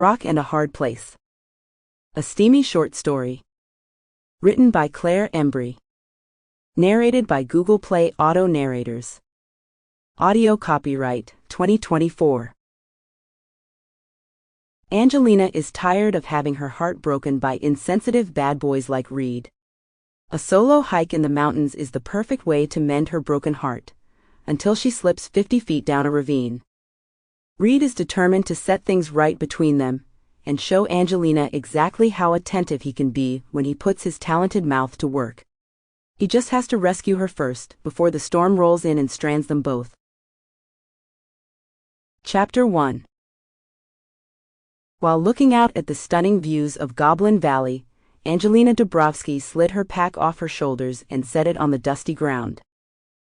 Rock and a Hard Place. A steamy short story. Written by Claire Embry. Narrated by Google Play Auto Narrators. Audio copyright 2024. Angelina is tired of having her heart broken by insensitive bad boys like Reed. A solo hike in the mountains is the perfect way to mend her broken heart, until she slips 50 feet down a ravine. Reed is determined to set things right between them, and show Angelina exactly how attentive he can be when he puts his talented mouth to work. He just has to rescue her first, before the storm rolls in and strands them both. Chapter 1. While looking out at the stunning views of Goblin Valley, Angelina Dabrowski slid her pack off her shoulders and set it on the dusty ground.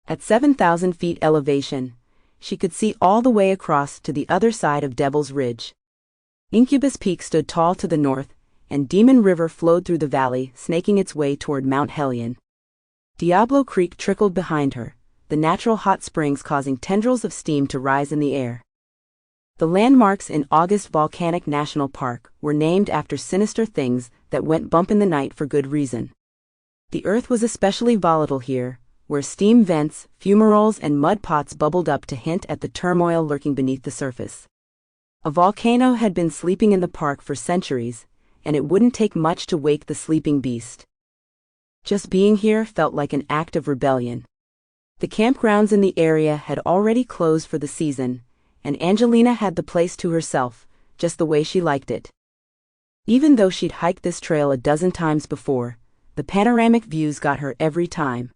At 7,000 feet elevation, she could see all the way across to the other side of Devil's Ridge. Incubus Peak stood tall to the north, and Demon River flowed through the valley, snaking its way toward Mount Hellion. Diablo Creek trickled behind her, the natural hot springs causing tendrils of steam to rise in the air. The landmarks in August Volcanic National Park were named after sinister things that went bump in the night for good reason. The earth was especially volatile here, where steam vents, fumaroles and mud pots bubbled up to hint at the turmoil lurking beneath the surface. A volcano had been sleeping in the park for centuries, and it wouldn't take much to wake the sleeping beast. Just being here felt like an act of rebellion. The campgrounds in the area had already closed for the season, and Angelina had the place to herself, just the way she liked it. Even though she'd hiked this trail a dozen times before, the panoramic views got her every time.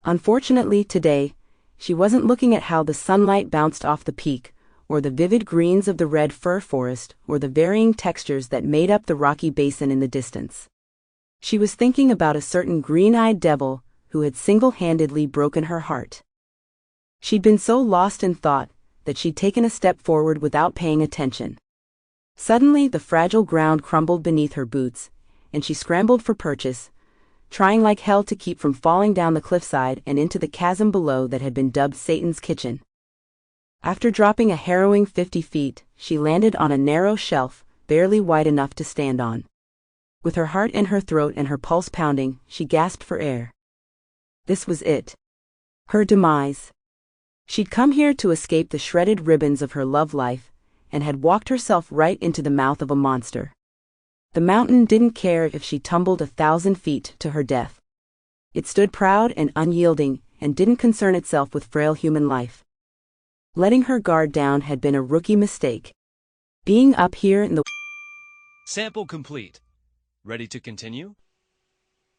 Unfortunately today, she wasn't looking at how the sunlight bounced off the peak, or the vivid greens of the red fir forest, or the varying textures that made up the rocky basin in the distance. She was thinking about a certain green-eyed devil who had single-handedly broken her heart. She'd been so lost in thought that she'd taken a step forward without paying attention. Suddenly the fragile ground crumbled beneath her boots, and she scrambled for purchase, trying like hell to keep from falling down the cliffside and into the chasm below that had been dubbed Satan's Kitchen. After dropping a harrowing 50 feet, she landed on a narrow shelf, barely wide enough to stand on. With her heart in her throat and her pulse pounding, she gasped for air. This was it. Her demise. She'd come here to escape the shredded ribbons of her love life, and had walked herself right into the mouth of a monster. The mountain didn't care if she tumbled 1,000 feet to her death. It stood proud and unyielding, and didn't concern itself with frail human life. Letting her guard down had been a rookie mistake. Being up here in the... Sample complete. Ready to continue?